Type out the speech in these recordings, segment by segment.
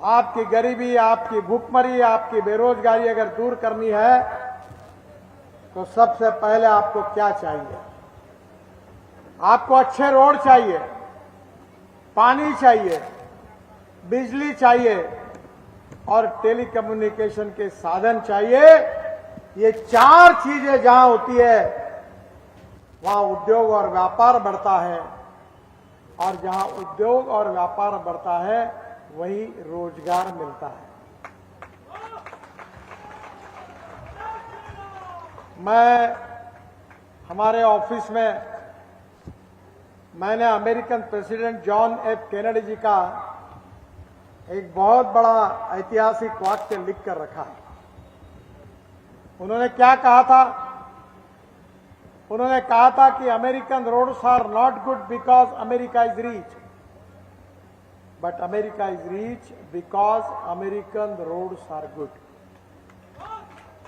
आपकी गरीबी, आपकी भूखमरी, आपकी बेरोजगारी अगर दूर करनी है तो सबसे पहले आपको क्या चाहिए? आपको अच्छे रोड चाहिए, पानी चाहिए, बिजली चाहिए और टेलीकम्युनिकेशन के साधन चाहिए। ये चार चीजें जहां होती है वहां उद्योग और व्यापार बढ़ता है, और जहां उद्योग और व्यापार बढ़ता है वही रोजगार मिलता है। मैं हमारे ऑफिस में मैंने American president John F Kennedy ji का एक बहुत बड़ा ऐतिहासिक वाक्य लिख कर रखा है। उन्होंने क्या कहा था? उन्होंने कहा था कि American roads are not good because America is rich, but America is rich because American roads are good.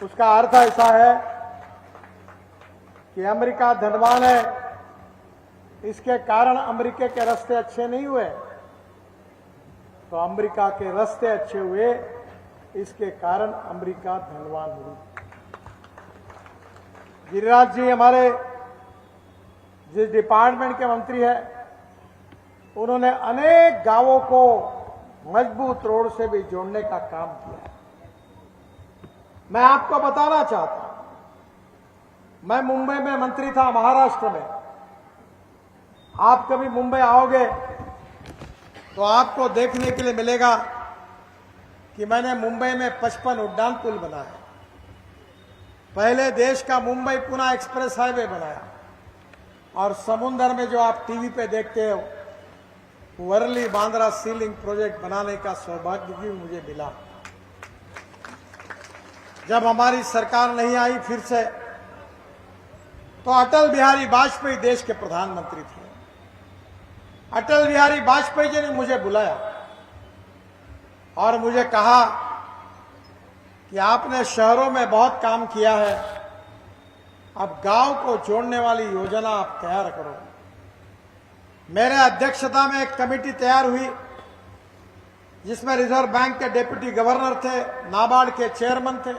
उसका अर्थ ऐसा है कि अमेरिका धनवान है, इसके कारण अमेरिका के रास्ते अच्छे नहीं हुए, तो अमेरिका के रास्ते अच्छे हुए, इसके कारण अमेरिका धनवान हुई। गिरिराज जी हमारे जिस डिपार्टमेंट के मंत्री है, उन्होंने अनेक गांवों को मजबूत रोड से भी जोड़ने का काम किया। मैं आपको बताना चाहता हूं, मैं मुंबई में मंत्री था, महाराष्ट्र में। आप कभी मुंबई आओगे तो आपको देखने के लिए मिलेगा कि मैंने मुंबई में 55 उड्डान पुल बनाया, पहले देश का मुंबई पुणे एक्सप्रेस हाईवे बनाया, और समुद्र में जो आप टीवी पे देखते हो वर्ली बांद्रा सी लिंक प्रोजेक्ट बनाने का सौभाग्य भी मुझे मिला। जब हमारी सरकार नहीं आई फिर से, तो अटल बिहारी वाजपेयी देश के प्रधानमंत्री थे। अटल बिहारी वाजपेयी जी ने मुझे बुलाया और मुझे कहा कि आपने शहरों में बहुत काम किया है, अब गांव को जोड़ने वाली योजना आप तैयार करो। मेरे अध्यक्षता में एक कमेटी तैयार हुई जिसमें रिजर्व बैंक के डिप्टी गवर्नर थे, नाबार्ड के चेयरमैन थे।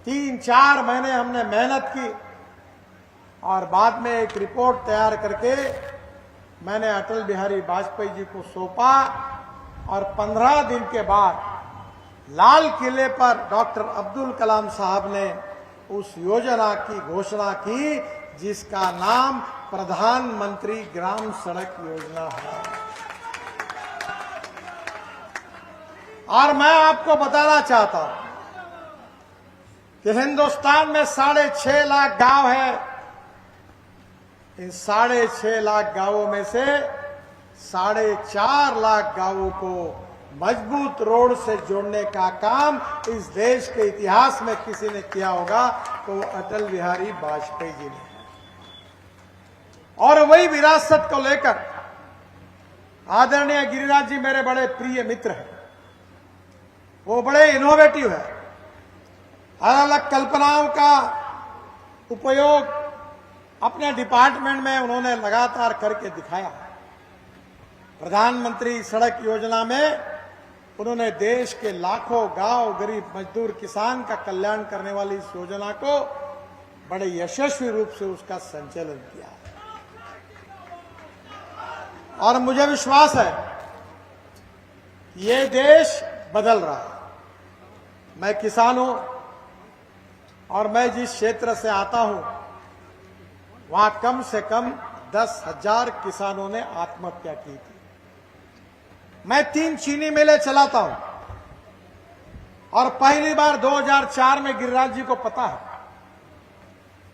3-4 महीने हमने मेहनत की और बाद में एक रिपोर्ट तैयार करके मैंने अटल बिहारी वाजपेयी जी को सौंपा, और 15 दिन के बाद लाल किले पर डॉक्टर अब्दुल कलाम साहब ने उस योजना की घोषणा की जिसका नाम प्रधानमंत्री ग्राम सड़क योजना है। और मैं आपको बताना चाहता हूं कि हिंदुस्तान में 6.5 लाख गांव है। इन 6.5 लाख गांवों में से 4.5 लाख गांवों को मजबूत रोड से जोड़ने का काम इस देश के इतिहास में किसी ने किया होगा तो वो अटल बिहारी वाजपेयी जी ने। और वही विरासत को लेकर आदरणीय गिरिराज जी मेरे बड़े प्रिय मित्र हैं, वो बड़े इनोवेटिव है, अलग अलग कल्पनाओं का उपयोग अपने डिपार्टमेंट में उन्होंने लगातार करके दिखाया। प्रधानमंत्री सड़क योजना में उन्होंने देश के लाखों गांव, गरीब मजदूर, किसान का कल्याण करने वाली इस योजना को बड़े यशस्वी रूप से उसका संचालन किया। और मुझे विश्वास है ये देश बदल रहा है। मैं किसान हूं और मैं जिस क्षेत्र से आता हूं वहां कम से कम 10,000 किसानों ने आत्महत्या की थी। मैं 3 चीनी मिलें चलाता हूं और पहली बार 2004 में गिरिराज जी को पता है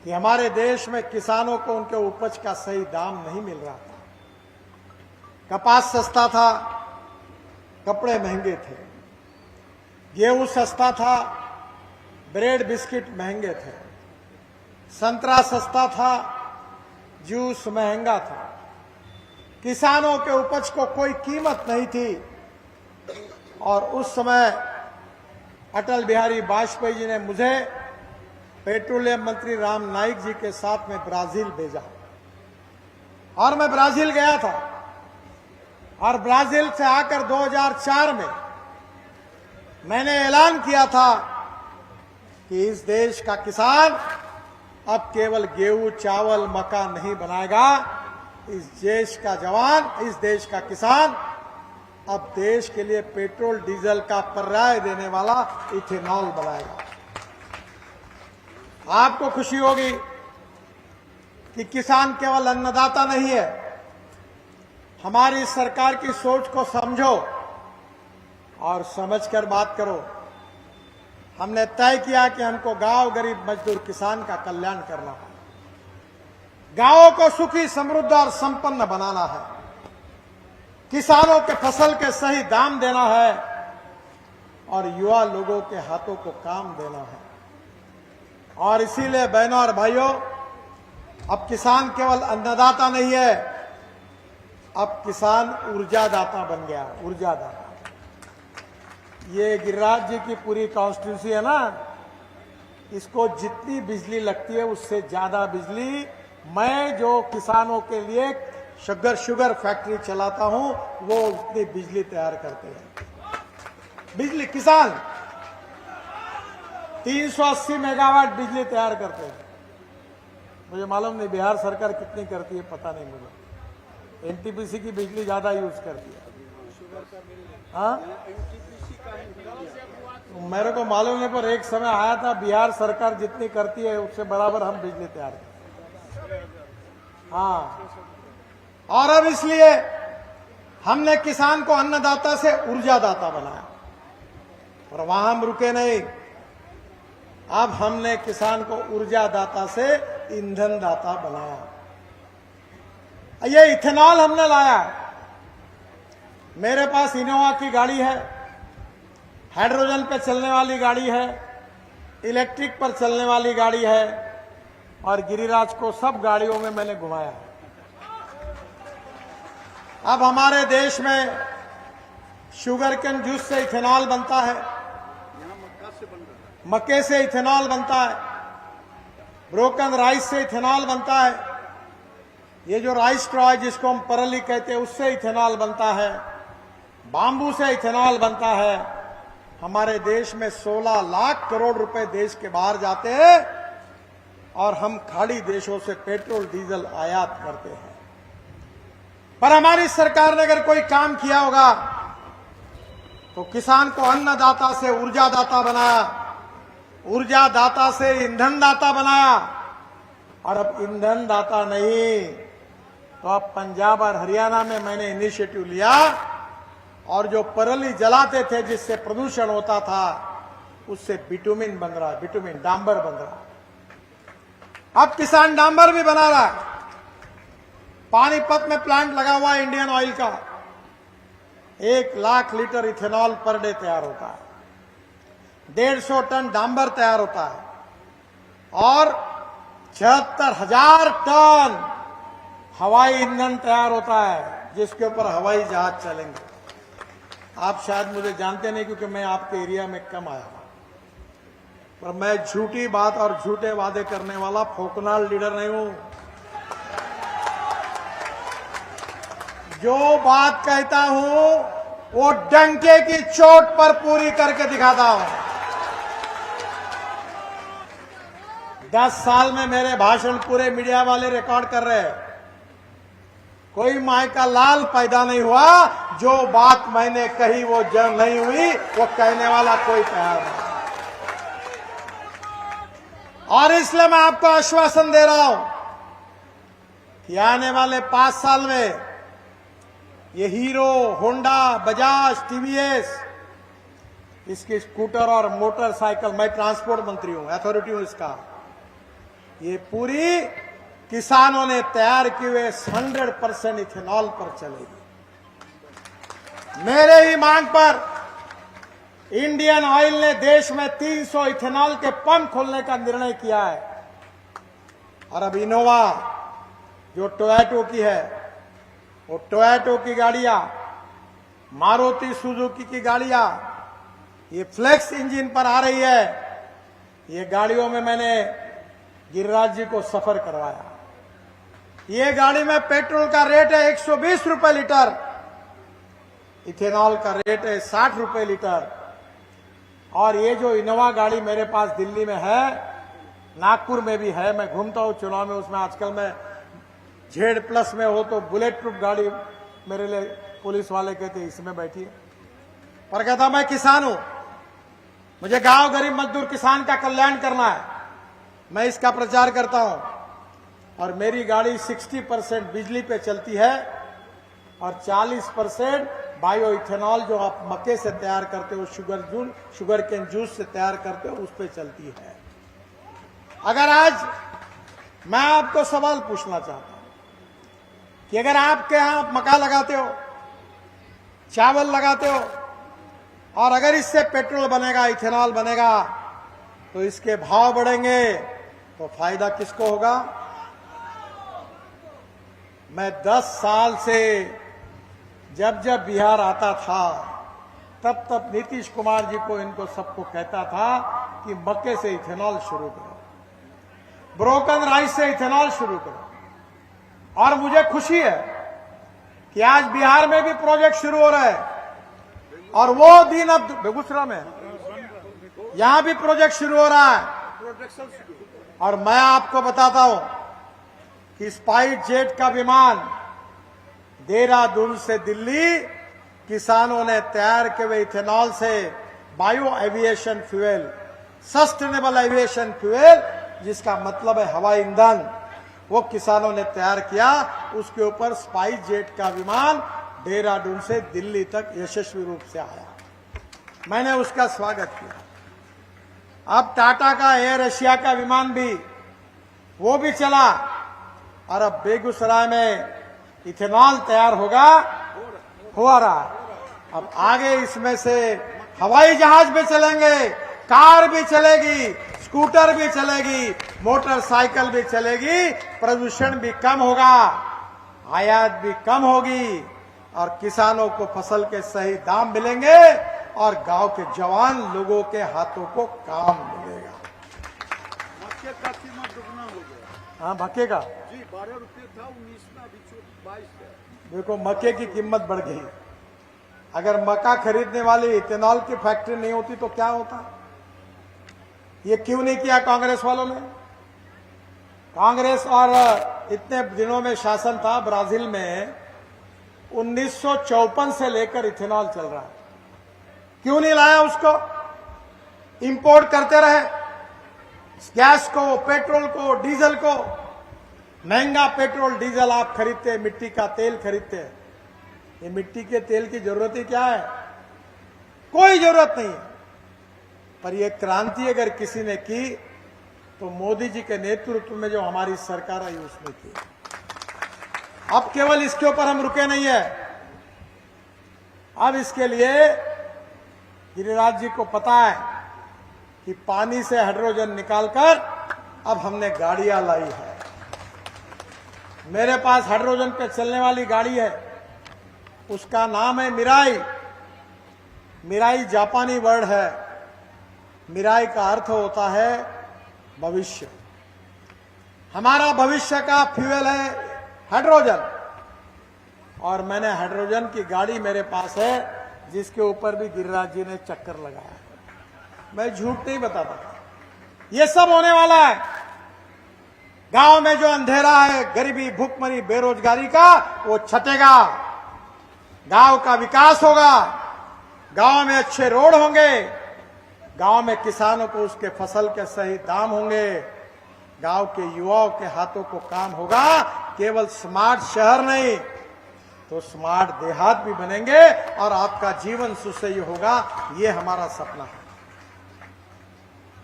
कि हमारे देश में किसानों को उनके उपज का सही दाम नहीं मिल रहा था। कपास सस्ता था, कपड़े महंगे थे, गेहूं सस्ता था, ब्रेड बिस्किट महंगे थे, संतरा सस्ता था, जूस महंगा था, किसानों के उपज को कोई कीमत नहीं थी। और उस समय अटल बिहारी वाजपेयी जी ने मुझे पेट्रोलियम मंत्री राम नाईक जी के साथ में ब्राजील भेजा और मैं ब्राजील गया था। और ब्राजील से आकर 2004 में मैंने ऐलान किया था कि इस देश का किसान अब केवल गेहूं चावल मक्का नहीं बनाएगा। इस देश का जवान, इस देश का किसान अब देश के लिए पेट्रोल डीजल का पर्याय देने वाला इथेनॉल बनाएगा। आपको खुशी होगी कि किसान केवल अन्नदाता नहीं है। हमारी सरकार की सोच को समझो और समझकर बात करो। हमने तय किया कि हमको गांव, गरीब, मजदूर, किसान का कल्याण करना है। गांवों को सुखी, समृद्ध और संपन्न बनाना है। किसानों के फसल के सही दाम देना है और युवा लोगों के हाथों को काम देना है। और इसीलिए बहनों और भाइयों, अब किसान केवल अन्नदाता नहीं है, अब किसान ऊर्जादाता बन गया। ऊर्जादाता। ये गिरिराज जी की पूरी कॉन्स्टिट्यूंसी है ना, इसको जितनी बिजली लगती है उससे ज्यादा बिजली मैं जो किसानों के लिए शुगर फैक्ट्री चलाता हूं वो उतनी बिजली तैयार करते हैं। बिजली किसान 380 मेगावाट बिजली तैयार करते हैं। मुझे मालूम नहीं बिहार सरकार कितनी करती है, पता नहीं मुझे। एनटीपीसी की बिजली ज्यादा यूज करती है। हाँ, मेरे को मालूम नहीं, पर एक समय आया था बिहार सरकार जितनी करती है उससे बराबर हम बिजली तैयार करते हैं। हाँ, और अब इसलिए हमने किसान को अन्नदाता से ऊर्जादाता बनाया। और वहां हम रुके नहीं, अब हमने किसान को ऊर्जादाता से ईंधनदाता बनाया। ये इथेनॉल हमने लाया। मेरे पास इनोवा की गाड़ी है, हाइड्रोजन पर चलने वाली गाड़ी है, इलेक्ट्रिक पर चलने वाली गाड़ी है, और गिरिराज को सब गाड़ियों में मैंने घुमाया। अब हमारे देश में शुगर केन जूस से इथेनॉल बनता है, मक्के से इथेनॉल बनता है, ब्रोकन राइस से इथेनॉल बनता है, ये जो राइस स्ट्रॉ है जिसको हम परली कहते हैं उससे इथेनॉल बनता है, बाम्बू से इथेनॉल बनता है। हमारे देश में 16 लाख करोड़ रुपए देश के बाहर जाते हैं और हम खाड़ी देशों से पेट्रोल डीजल आयात करते हैं। पर हमारी सरकार ने अगर कोई काम किया होगा तो किसान को अन्नदाता से ऊर्जादाता बनाया, ऊर्जादाता से ईंधनदाता बनाया। और अब ईंधनदाता नहीं तो अब पंजाब और हरियाणा में मैंने इनिशिएटिव लिया और जो परली जलाते थे जिससे प्रदूषण होता था उससे बिटुमिन बन रहा है, बिटुमिन डांबर बन रहा है। अब किसान डांबर भी बना रहा है। पानीपत में प्लांट लगा हुआ है इंडियन ऑयल का, 1 lakh litre ethanol per day तैयार होता है, 150 टन डांबर तैयार होता है और 76,000 टन हवाई ईंधन तैयार होता है जिसके ऊपर हवाई जहाज चलेंगे। आप शायद मुझे जानते नहीं क्योंकि मैं आपके एरिया में कम आया हूं, पर मैं झूठी बात और झूठे वादे करने वाला फोकनाल लीडर नहीं हूं। जो बात कहता हूं वो डंके की चोट पर पूरी करके दिखाता हूं। 10 साल में मेरे भाषण पूरे मीडिया वाले रिकॉर्ड कर रहे हैं। कोई माय का लाल पैदा नहीं हुआ, जो बात मैंने कही वो जब नहीं हुई वो कहने वाला कोई तैयार नहीं। और इसलिए मैं आपको आश्वासन दे रहा हूं कि आने वाले 5 साल में ये हीरो, होंडा, बजाज, टीवीएस, इसके स्कूटर और मोटरसाइकिल, मैं ट्रांसपोर्ट मंत्री हूं, अथॉरिटी हूं इसका, ये पूरी किसानों ने तैयार किए हुए 100% इथेनॉल पर चलेगी। मेरे ही मांग पर इंडियन ऑयल ने देश में 300 इथेनॉल के पंप खोलने का निर्णय किया है। और अब इनोवा जो टोयोटो की है, वो टोयोटो की गाड़ियां, मारुति सुजुकी की गाड़ियां, ये फ्लेक्स इंजन पर आ रही है। ये गाड़ियों में मैंने गिरिराज जी को सफर करवाया। ये गाड़ी में पेट्रोल का रेट है 120 रुपए लीटर, इथेनॉल का रेट है 60 रुपए लीटर। और ये जो इनोवा गाड़ी मेरे पास दिल्ली में है, नागपुर में भी है, मैं घूमता हूँ चुनाव में, उसमें आजकल मैं Z+ में हो तो बुलेट प्रूफ गाड़ी मेरे लिए पुलिस वाले कहते इसमें बैठिए। पर कहता मैं किसान हूं, मुझे गांव गरीब मजदूर किसान का कल्याण करना है, मैं इसका प्रचार करता हूं। और मेरी गाड़ी 60% बिजली पे चलती है और 40% बायो इथेनॉल जो आप मक्के से तैयार करते हो, शुगर केन जूस से तैयार करते हो, उस पे चलती है। अगर आज मैं आपको सवाल पूछना चाहता हूं कि अगर आपके यहां आप मक्का लगाते हो, चावल लगाते हो, और अगर इससे पेट्रोल बनेगा, इथेनॉल बनेगा, तो इसके भाव बढ़ेंगे, तो फायदा किसको होगा? मैं 10 साल से जब जब बिहार आता था तब तब नीतीश कुमार जी को, इनको सबको कहता था कि मक्के से इथेनॉल शुरू करो, ब्रोकन राइस से इथेनॉल शुरू करो। और मुझे खुशी है कि आज बिहार में भी प्रोजेक्ट शुरू हो रहा है, और वो दिन अब बेगूसराय में यहां भी प्रोजेक्ट शुरू हो रहा है। और मैं आपको बताता हूं कि स्पाइस जेट का विमान देहरादून से दिल्ली किसानों ने तैयार किए हुए इथेनॉल से bio aviation fuel, sustainable aviation fuel, जिसका मतलब है हवाई ईंधन, वो किसानों ने तैयार किया। उसके ऊपर स्पाइस जेट का विमान देहरादून से दिल्ली तक यशस्वी रूप से आया, मैंने उसका स्वागत किया। अब टाटा का एयर एशिया का विमान भी, वो भी चला, और अब बेगूसराय में इथेनॉल तैयार होगा, हो रहा। अब आगे इसमें से हवाई जहाज भी चलेंगे, कार भी चलेगी, स्कूटर भी चलेगी, मोटरसाइकिल भी चलेगी, प्रदूषण भी कम होगा, आयात भी कम होगी, और किसानों को फसल के सही दाम मिलेंगे, और गांव के जवान लोगों के हाथों को काम मिलेगा। मक्के का कीमत दुगना हो गया। हाँ, मक्के का जी 12 रुपये था, 19 में, अभी 22 है। देखो मक्के की कीमत बढ़ गई। अगर मक्का खरीदने वाली इथेनॉल की फैक्ट्री नहीं होती तो क्या होता? ये क्यों नहीं किया कांग्रेस वालों ने? कांग्रेस और इतने दिनों में शासन था ब्राजील में, 1954 से लेकर इथेनॉल चल रहा है, क्यों नहीं लाया उसको? इंपोर्ट करते रहे गैस को, पेट्रोल को, डीजल को। महंगा पेट्रोल डीजल आप खरीदते, मिट्टी का तेल खरीदते। ये मिट्टी के तेल की जरूरत ही क्या है? कोई जरूरत नहीं। पर यह क्रांति अगर किसी ने की तो मोदी जी के नेतृत्व में जो हमारी सरकार आई उसने की। अब केवल इसके ऊपर हम रुके नहीं है, अब इसके लिए गिरिराज जी को पता है कि पानी से हाइड्रोजन निकालकर अब हमने गाड़ियां लाई है। मेरे पास हाइड्रोजन पे चलने वाली गाड़ी है, उसका नाम है मिराई। मिराई जापानी वर्ड है। मिराई का अर्थ होता है भविष्य। हमारा भविष्य का फ्यूल है हाइड्रोजन, और मैंने हाइड्रोजन की गाड़ी मेरे पास है जिसके ऊपर भी गिरिराज जी ने चक्कर लगाया है। मैं झूठ नहीं बताता, ये सब होने वाला है। गांव में जो अंधेरा है, गरीबी, भूखमरी, बेरोजगारी का, वो छटेगा। गांव का विकास होगा, गांव में अच्छे रोड होंगे, गांव में किसानों को उसके फसल के सही दाम होंगे, गांव के युवाओं के हाथों को काम होगा। केवल स्मार्ट शहर नहीं तो स्मार्ट देहात भी बनेंगे और आपका जीवन सुसह्य होगा। ये हमारा सपना है।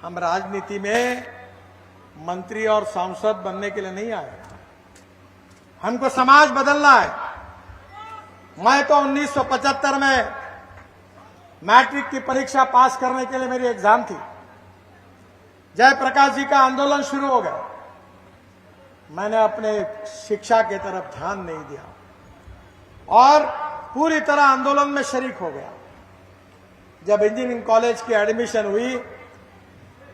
हम राजनीति में मंत्री और सांसद बनने के लिए नहीं आए, हमको समाज बदलना है। मैं तो 1975 में मैट्रिक की परीक्षा पास करने के लिए मेरी एग्जाम थी। जयप्रकाश जी का आंदोलन शुरू हो गया, मैंने अपने शिक्षा की तरफ ध्यान नहीं दिया और पूरी तरह आंदोलन में शरीक हो गया। जब इंजीनियरिंग कॉलेज की एडमिशन हुई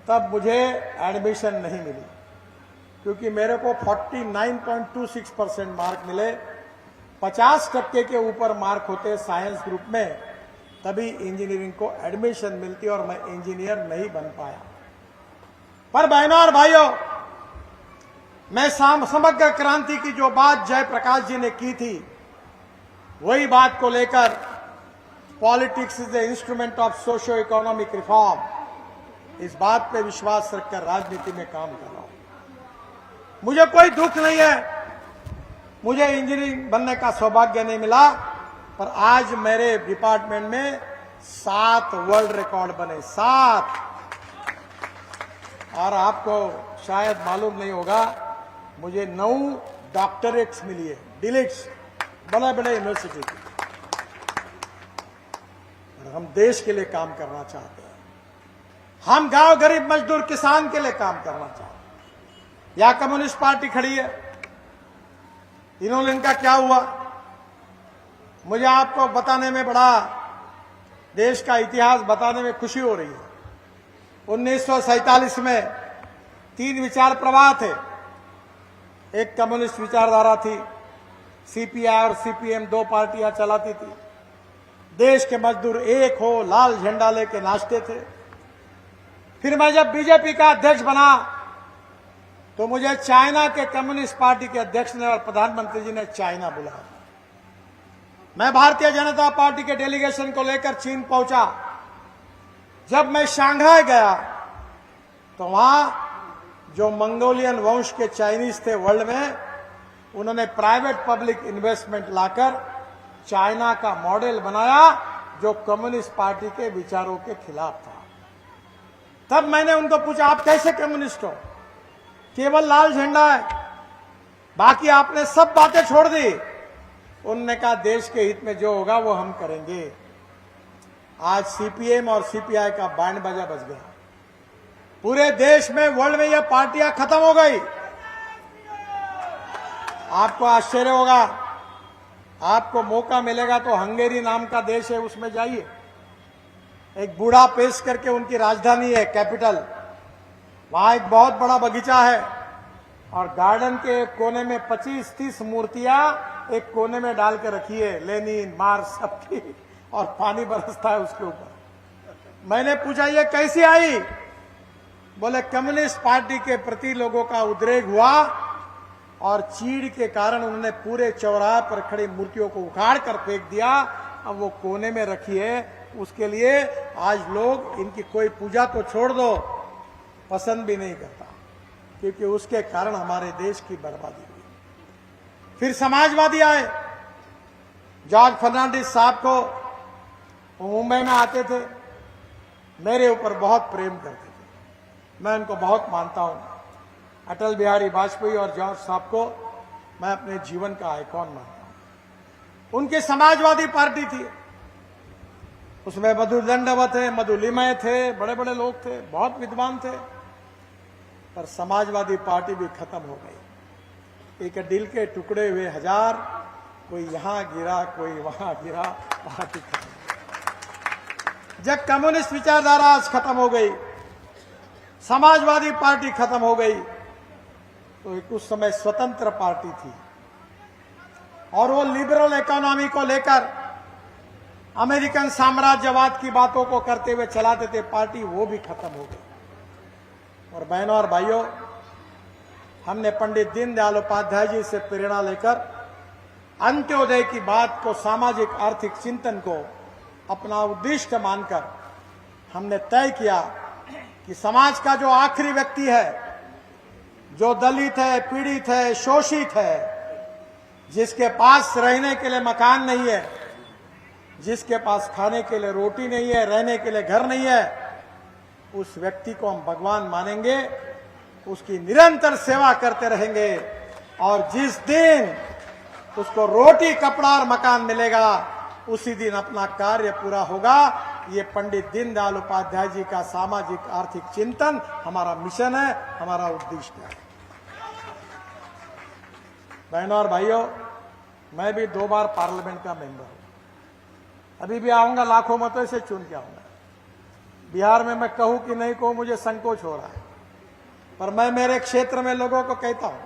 तब मुझे एडमिशन नहीं मिली, क्योंकि मेरे को 49.26% मार्क मिले। 50% के ऊपर मार्क होते साइंस ग्रुप में तभी इंजीनियरिंग को एडमिशन मिलती और मैं इंजीनियर नहीं बन पाया। पर बहनों और भाइयों, मैं समग्र क्रांति की जो बात जयप्रकाश जी ने की थी, वही बात को लेकर politics is the instrument of socio economic reform, इस बात पे विश्वास रखकर राजनीति में काम कर रहा हूं। मुझे कोई दुख नहीं है, मुझे इंजीनियरिंग बनने का सौभाग्य नहीं मिला, पर आज मेरे डिपार्टमेंट में 7 वर्ल्ड रिकॉर्ड बने, 7। और आपको शायद मालूम नहीं होगा, मुझे 9 डॉक्टरेट्स मिली है, डिलिट्स, बड़े बड़े यूनिवर्सिटी की। और हम देश के लिए काम करना चाहते हैं, हम गांव गरीब मजदूर किसान के लिए काम करना चाहते हैं। या कम्युनिस्ट पार्टी खड़ी है, इन्होंने, इनका क्या हुआ? मुझे आपको बताने में, बड़ा देश का इतिहास बताने में खुशी हो रही है। 1947 में 3 विचार प्रवाह थे। एक कम्युनिस्ट विचारधारा थी, सीपीआई और सीपीएम 2 पार्टियां चलाती थी। देश के मजदूर एक हो, लाल झंडा लेके नाचते थे। फिर मैं जब बीजेपी का अध्यक्ष बना तो मुझे चाइना के कम्युनिस्ट पार्टी के अध्यक्ष ने और प्रधानमंत्री जी ने चाइना बुलाया। मैं भारतीय जनता पार्टी के डेलीगेशन को लेकर चीन पहुंचा। जब मैं शंघाई गया तो वहां जो मंगोलियन वंश के चाइनीज थे वर्ल्ड में, उन्होंने प्राइवेट पब्लिक इन्वेस्टमेंट लाकर चाइना का मॉडल बनाया जो कम्युनिस्ट पार्टी के विचारों के खिलाफ था। तब मैंने उनको पूछा, आप कैसे कम्युनिस्ट हो? केवल लाल झंडा है, बाकी आपने सब बातें छोड़ दी। उन्होंने कहा, देश के हित में जो होगा वो हम करेंगे। आज सीपीएम और सीपीआई का बैंड बाजा बज गया। पूरे देश में, वर्ल्ड में ये पार्टियां खत्म हो गई। आपको आश्चर्य होगा, आपको मौका मिलेगा तो हंगेरी नाम का देश है, उसमें जाइए। एक बूढ़ा पेश करके उनकी राजधानी है, कैपिटल। वहां एक बहुत बड़ा बगीचा है और गार्डन के एक कोने में 25-30 मूर्तियां एक कोने में डाल के रखी है, लेनिन, मार्क्स सबकी, और पानी बरसता है उसके ऊपर। मैंने पूछा, ये कैसी आई? बोले, कम्युनिस्ट पार्टी के प्रति लोगों का उद्रेक हुआ और चीड़ के कारण उन्होंने पूरे चौराहे पर खड़ी मूर्तियों को उखाड़ कर फेंक दिया। अब वो कोने में रखी है। उसके लिए आज लोग इनकी कोई पूजा तो छोड़ दो, पसंद भी नहीं करता, क्योंकि उसके कारण हमारे देश की बर्बादी हुई। फिर समाजवादी आए। जॉर्ज फर्नांडिस साहब को, वो मुंबई में आते थे, मेरे ऊपर बहुत प्रेम करते थे। मैं उनको बहुत मानता हूं। अटल बिहारी वाजपेयी और जॉर्ज साहब को मैं अपने जीवन का आइकॉन मानता हूं। उनकी समाजवादी पार्टी थी, उसमें मधु दंडवत थे, मधु लिमय थे, बड़े बड़े लोग थे, बहुत विद्वान थे। पर समाजवादी पार्टी भी खत्म हो गई। एक दिल के टुकड़े हुए हजार, कोई यहां गिरा, कोई वहां गिरा, पार्टी खत्म। जब कम्युनिस्ट विचारधारा आज खत्म हो गई, समाजवादी पार्टी खत्म हो गई, तो एक उस समय स्वतंत्र पार्टी थी और वो लिबरल इकोनॉमी को लेकर अमेरिकन साम्राज्यवाद की बातों को करते हुए चलाते थे पार्टी, वो भी खत्म हो गई। और बहनों और भाइयों, हमने पंडित दीनदयाल उपाध्याय जी से प्रेरणा लेकर अंत्योदय की बात को, सामाजिक आर्थिक चिंतन को अपना उद्देश्य मानकर हमने तय किया कि समाज का जो आखिरी व्यक्ति है, जो दलित है, पीड़ित है, शोषित है, जिसके पास रहने के लिए मकान नहीं है, जिसके पास खाने के लिए रोटी नहीं है, रहने के लिए घर नहीं है, उस व्यक्ति को हम भगवान मानेंगे, उसकी निरंतर सेवा करते रहेंगे। और जिस दिन उसको रोटी, कपड़ा और मकान मिलेगा, उसी दिन अपना कार्य पूरा होगा। ये पंडित दीनदयाल उपाध्याय जी का सामाजिक आर्थिक चिंतन हमारा मिशन है, हमारा उद्देश्य है। बहनों और भाइयों, मैं भी 2 बार पार्लियामेंट का मेंबर हूं। अभी भी आऊंगा, लाखों मतों से चुन के आऊंगा। बिहार में मैं कहूं कि नहीं कहूं, मुझे संकोच हो रहा है, पर मैं मेरे क्षेत्र में लोगों को कहता हूं,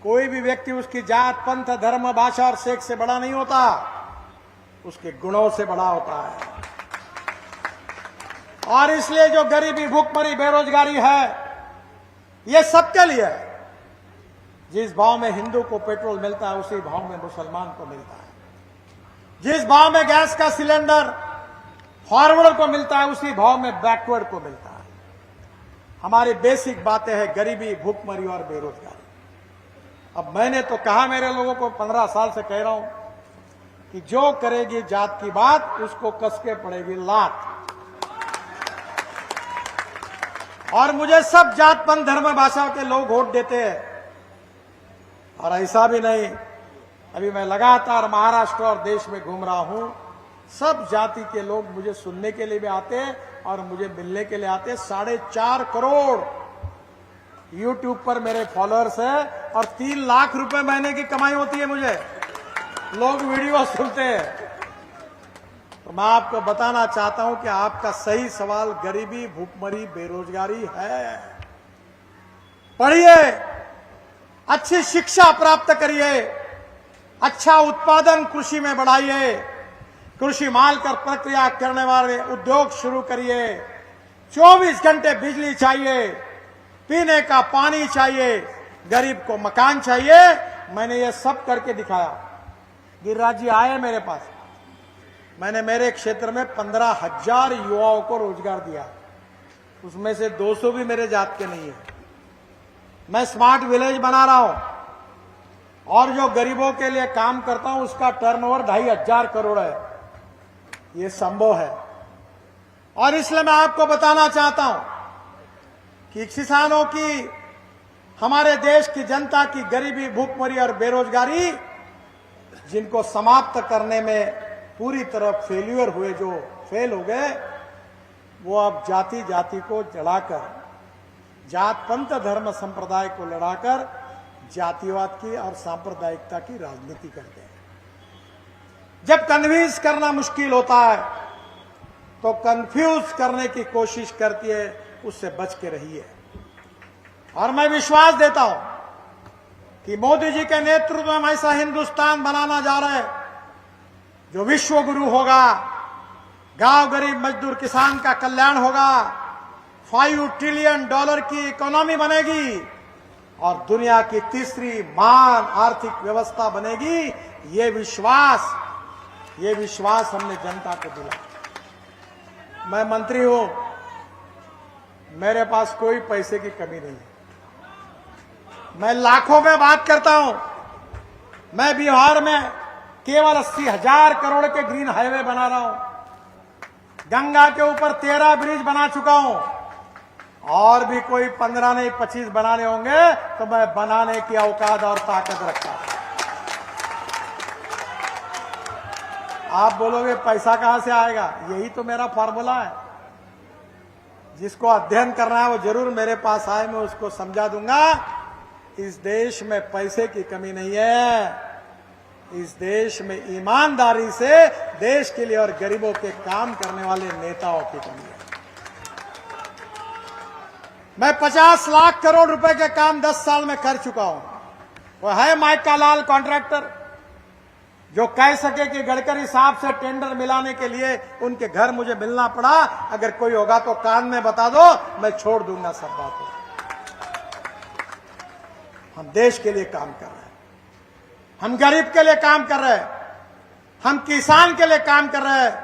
कोई भी व्यक्ति उसकी जात, पंथ, धर्म, भाषा और सेक्स से बड़ा नहीं होता। उसके गुणों से बड़ा होता है। और इसलिए जो गरीबी, भूखमरी, बेरोजगारी है, ये सबके लिए है। जिस भाव में हिंदू को पेट्रोल मिलता है उसी भाव में मुसलमान को मिलता है। जिस भाव में गैस का सिलेंडर फॉरवर्ड को मिलता है उसी भाव में बैकवर्ड को मिलता है। हमारी बेसिक बातें हैं गरीबी, भूखमरी और बेरोजगारी। अब मैंने तो कहा, मेरे लोगों को 15 साल से कह रहा हूं कि जो करेगी जात की बात उसको कसके पड़ेगी लात। और मुझे सब जात, पंथ, धर्म, भाषा के लोग वोट देते हैं। और ऐसा भी नहीं, अभी मैं लगातार महाराष्ट्र और देश में घूम रहा हूं, सब जाति के लोग मुझे सुनने के लिए भी आते हैं और मुझे मिलने के लिए आते हैं। 4.5 करोड़ यूट्यूब पर मेरे फॉलोअर्स हैं और 3 लाख रुपए महीने की कमाई होती है मुझे। लोग वीडियो सुनते हैं। तो मैं आपको बताना चाहता हूं कि आपका सही सवाल गरीबी, भूखमरी, बेरोजगारी है। पढ़िए, अच्छी शिक्षा प्राप्त करिए, अच्छा उत्पादन कृषि में बढ़ाइए, कृषि माल कर प्रक्रिया करने वाले उद्योग शुरू करिए। 24 घंटे बिजली चाहिए, पीने का पानी चाहिए, गरीब को मकान चाहिए। मैंने ये सब करके दिखाया। गिरिराज जी आए मेरे पास, मैंने मेरे क्षेत्र में 15,000 युवाओं को रोजगार दिया। उसमें से 200 भी मेरे जात के नहीं है। मैं स्मार्ट विलेज बना रहा हूं और जो गरीबों के लिए काम करता हूं उसका टर्नओवर 2,500 करोड़ है। ये संभव है। और इसलिए मैं आपको बताना चाहता हूं कि किसानों की, हमारे देश की जनता की गरीबी, भूखमरी और बेरोजगारी, जिनको समाप्त करने में पूरी तरह फेल्यूर हुए, जो फेल हो गए, वो अब जाति जाति को जलाकर, जात, पंथ, धर्म, संप्रदाय को लड़ाकर जातिवाद की और सांप्रदायिकता की राजनीति करते हैं। जब कन्विंस करना मुश्किल होता है तो कंफ्यूज करने की कोशिश करती है, उससे बच के रहिए। और मैं विश्वास देता हूं कि मोदी जी के नेतृत्व में हम ऐसा हिंदुस्तान बनाना जा रहे हैं जो विश्व गुरु होगा। गांव, गरीब, मजदूर, किसान का कल्याण होगा। $5 ट्रिलियन की इकोनॉमी बनेगी और दुनिया की तीसरी महान आर्थिक व्यवस्था बनेगी। ये विश्वास हमने जनता को दिला। मैं मंत्री हूं, मेरे पास कोई पैसे की कमी नहीं है। मैं लाखों में बात करता हूं। मैं बिहार में केवल 80,000 करोड़ के ग्रीन हाईवे बना रहा हूं। गंगा के ऊपर 13 ब्रिज बना चुका हूं। और भी कोई 15 नहीं 25 बनाने होंगे तो मैं बनाने की औकात और ताकत रखता हूं। आप बोलोगे पैसा कहां से आएगा? यही तो मेरा फॉर्मूला है। जिसको अध्ययन करना है वो जरूर मेरे पास आए, मैं उसको समझा दूंगा। इस देश में पैसे की कमी नहीं है। इस देश में ईमानदारी से देश के लिए और गरीबों के काम करने वाले नेताओं की कमी है। मैं 50 लाख करोड़ रुपए के काम 10 साल में कर चुका हूं। वो है माइका लाल कॉन्ट्रैक्टर जो कह सके कि गडकरी साहब से टेंडर मिलाने के लिए उनके घर मुझे मिलना पड़ा। अगर कोई होगा तो कान में बता दो, मैं छोड़ दूंगा सब बातें। हम देश के लिए काम कर रहे हैं, हम गरीब के लिए काम कर रहे हैं, हम किसान के लिए काम कर रहे हैं,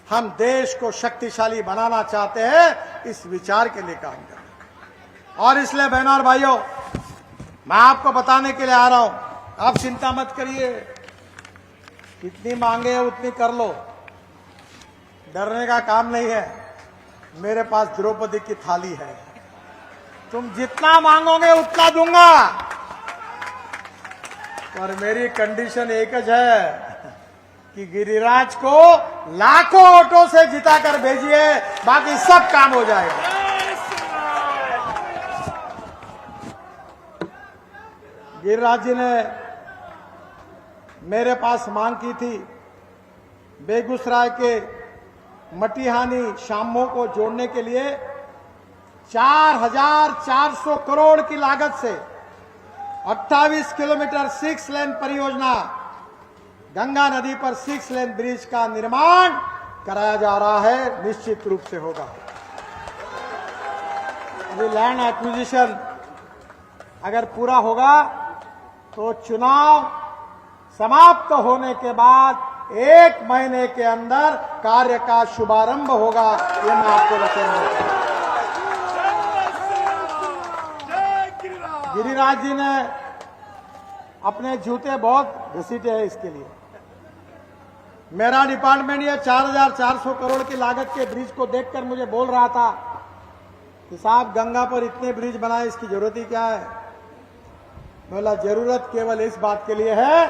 हम देश को शक्तिशाली बनाना चाहते हैं। इस विचार के लिए काम कर रहे हैं। और इसलिए बहनों और भाइयों, मैं आपको बताने के लिए आ रहा हूं, आप चिंता मत करिए। कितनी मांगे है उतनी कर लो, डरने का काम नहीं है। मेरे पास द्रौपदी की थाली है, तुम जितना मांगोगे उतना दूंगा। पर मेरी कंडीशन एक ही है कि गिरिराज को लाखों वोटों से जिताकर भेजिए, बाकी सब काम हो जाएगा। गिरिराज जी ने मेरे पास मांग की थी बेगूसराय के मटिहानी शामो को जोड़ने के लिए 4,400 करोड़ की लागत से 28 किलोमीटर 6 लेन परियोजना गंगा नदी पर 6 लेन ब्रिज का निर्माण कराया जा रहा है, निश्चित रूप से होगा। अभी लैंड एक्विजिशन अगर पूरा होगा तो चुनाव समाप्त होने के बाद 1 महीने के अंदर कार्य का शुभारंभ होगा, ये मैं आपको बताऊंगा। गिरिराज जी ने अपने जूते बहुत घसीटे हैं इसके लिए। मेरा डिपार्टमेंट ये 4,400 करोड़ की लागत के ब्रिज को देखकर मुझे बोल रहा था कि साहब गंगा पर इतने ब्रिज बनाए, इसकी जरूरत ही क्या है। बोला जरूरत केवल इस बात के लिए है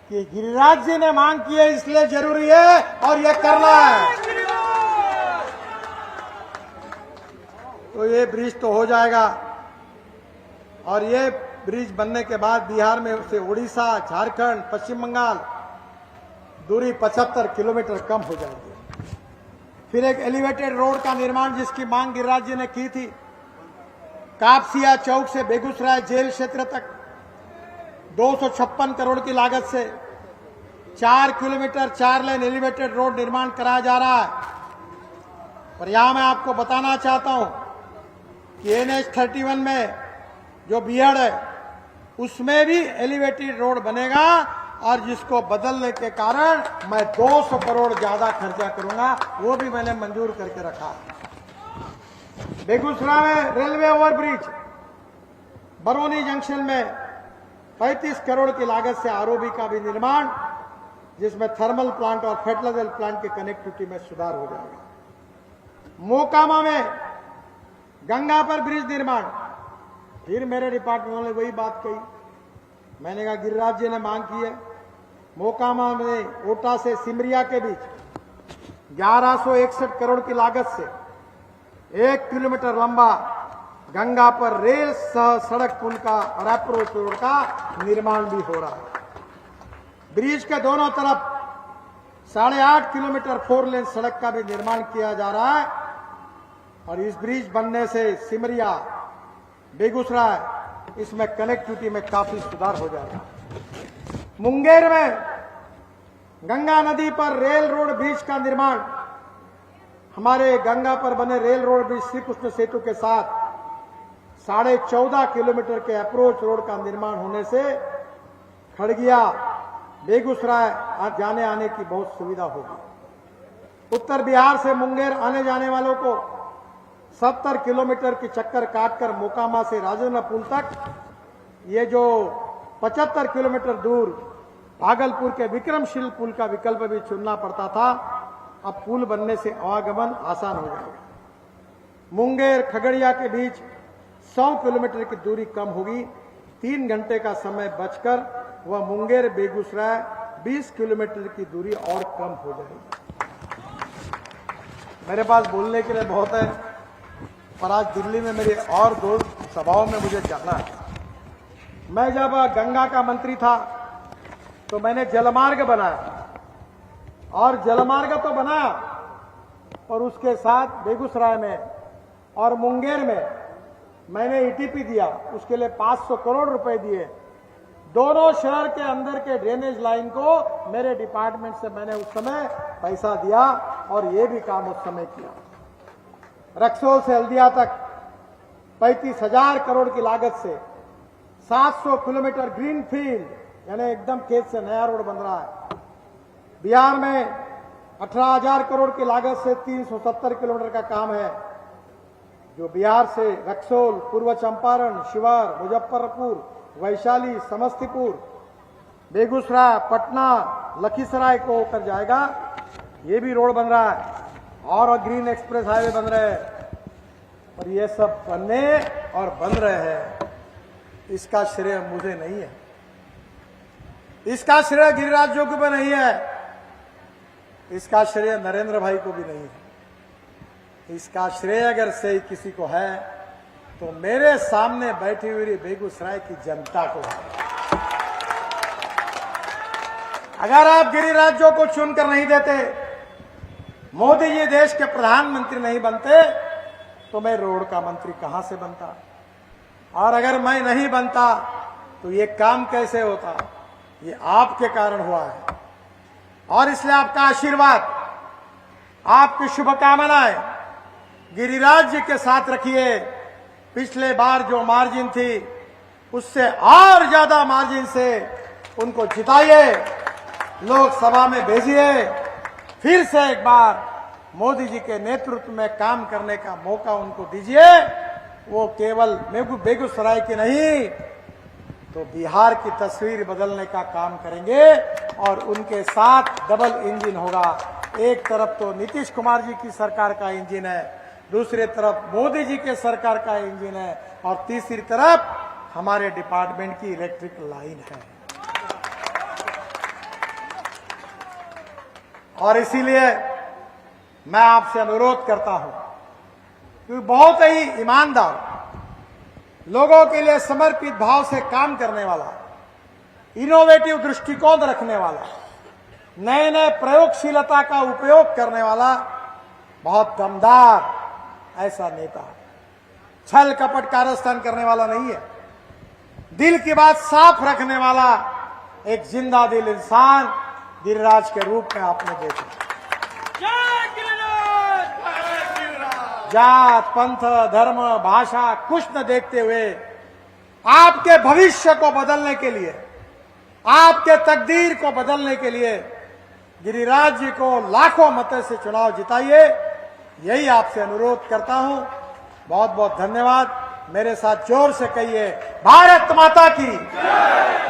कि गिरिराज जी ने मांग की है, इसलिए जरूरी है और ये करना है। तो ये ब्रिज तो हो जाएगा और ये ब्रिज बनने के बाद बिहार में से उड़ीसा, झारखंड, पश्चिम बंगाल दूरी 75 किलोमीटर कम हो जाएगी। फिर एक एलिवेटेड रोड का निर्माण जिसकी मांग गिरिराज जी ने की थी, कापसिया चौक से बेगूसराय जेल क्षेत्र तक 256 करोड़ की लागत से 4 किलोमीटर 4 लेन एलिवेटेड रोड निर्माण कराया जा रहा है। और यहां मैं आपको बताना चाहता हूं कि NH 31 में जो बीहड़ है उसमें भी एलिवेटेड रोड बनेगा और जिसको बदलने के कारण मैं 200 करोड़ ज्यादा खर्चा करूंगा, वो भी मैंने मंजूर करके रखा। बेगूसराय में रेलवे ओवरब्रिज, बरौनी जंक्शन में 35 करोड़ की लागत से ROB का भी निर्माण, जिसमें थर्मल प्लांट और फर्टिलाइजर प्लांट की कनेक्टिविटी में सुधार हो जाएगा। मोकामा में गंगा पर ब्रिज निर्माण, फिर मेरे डिपार्टमेंट ने वही बात कही। मैंने कहा गिरिराज जी ने मांग की है, मोकामा में ओटा से सिमरिया के बीच 1161 करोड़ की लागत से 1 किलोमीटर लंबा गंगा पर रेल सह सड़क पुल का और अप्रोच रोड का निर्माण भी हो रहा है। ब्रिज के दोनों तरफ 8.5 किलोमीटर 4 लेन सड़क का भी निर्माण किया जा रहा है और इस ब्रिज बनने से सिमरिया, बेगूसराय, इसमें कनेक्टिविटी में काफी सुधार हो जाएगा। मुंगेर में गंगा नदी पर रेल रोड ब्रिज का निर्माण, हमारे गंगा पर बने rail road bridge Shri Krishna Setu के साथ 14.5 किलोमीटर के अप्रोच रोड का निर्माण होने से खड़गिया, बेगूसराय जाने आने की बहुत सुविधा होगी। उत्तर बिहार से मुंगेर आने जाने वालों को 70 किलोमीटर की चक्कर काटकर मोकामा से राजेंद्र पुल तक, ये जो 75 किलोमीटर दूर भागलपुर के विक्रमशील पुल का विकल्प भी चुनना पड़ता था, अब पुल बनने से आवागमन आसान हो जाएगा। मुंगेर खगड़िया के बीच 100 किलोमीटर की दूरी कम होगी, 3 घंटे का समय बचकर वह मुंगेर बेगूसराय 20 किलोमीटर की दूरी और कम हो जाएगी। मेरे पास बोलने के लिए बहुत है, पर आज दिल्ली में मेरे और 2 सभाओं में मुझे जाना है। मैं जब गंगा का मंत्री था तो मैंने जलमार्ग बनाया और जलमार्ग तो बनाया और उसके साथ बेगूसराय में और मुंगेर में मैंने ETP दिया, उसके लिए 500 करोड़ रुपए दिए। दोनों शहर के अंदर के ड्रेनेज लाइन को मेरे डिपार्टमेंट से मैंने उस समय पैसा दिया और ये भी काम उस समय किया। रक्सौल से हल्दिया तक 35,000 करोड़ की लागत से 700 किलोमीटर ग्रीन फील्ड, यानी एकदम खेत से नया रोड बन रहा है। बिहार में 18,000 करोड़ की लागत से 370 किलोमीटर का काम है, जो बिहार से रक्सौल, पूर्व चंपारण, शिवार, मुजफ्फरपुर, वैशाली, समस्तीपुर, बेगूसराय, पटना, लखीसराय को होकर जाएगा। ये भी रोड बन रहा है और ग्रीन एक्सप्रेस हाईवे बन रहे हैं और ये सब बनने और बन रहे हैं। इसका श्रेय मुझे नहीं है, इसका श्रेय गिरिराज जी को भी नहीं है, इसका श्रेय नरेंद्र भाई को भी नहीं है। इसका श्रेय अगर से किसी को है तो मेरे सामने बैठी हुई बेगूसराय की जनता को है। अगर आप गिरिराज को चुनकर नहीं देते, मोदी जी देश के प्रधानमंत्री नहीं बनते, तो मैं रोड का मंत्री कहां से बनता? और अगर मैं नहीं बनता तो ये काम कैसे होता? ये आपके कारण हुआ है। और इसलिए आपका आशीर्वाद, आपकी शुभकामनाएं गिरिराज जी के साथ रखिए। पिछले बार जो मार्जिन थी उससे और ज्यादा मार्जिन से उनको जिताइए, लोकसभा में भेजिए। फिर से एक बार मोदी जी के नेतृत्व में काम करने का मौका उनको दीजिए। वो केवल बेगूसराय की नहीं तो बिहार की तस्वीर बदलने का काम करेंगे और उनके साथ डबल इंजन होगा। एक तरफ तो नीतीश कुमार जी की सरकार का इंजन है, दूसरी तरफ मोदी जी के सरकार का इंजन है और तीसरी तरफ हमारे डिपार्टमेंट की इलेक्ट्रिक लाइन है। और इसीलिए मैं आपसे अनुरोध करता हूं कि बहुत ही ईमानदार, लोगों के लिए समर्पित भाव से काम करने वाला, इनोवेटिव दृष्टिकोण रखने वाला, नए नए प्रयोगशीलता का उपयोग करने वाला बहुत दमदार ऐसा नेता, छल कपट कारस्थान करने वाला नहीं है, दिल की बात साफ रखने वाला एक जिंदा दिल इंसान गिरिराज के रूप में आपने देखा। जात, पंथ, धर्म, भाषा कुछ न देखते हुए आपके भविष्य को बदलने के लिए, आपके तकदीर को बदलने के लिए गिरिराज जी को लाखों मतों से चुनाव जिताइए, यही आपसे अनुरोध करता हूं। बहुत बहुत धन्यवाद। मेरे साथ जोर से कहिए, भारत माता की,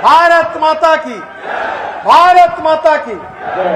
भारत माता की, भारत माता की।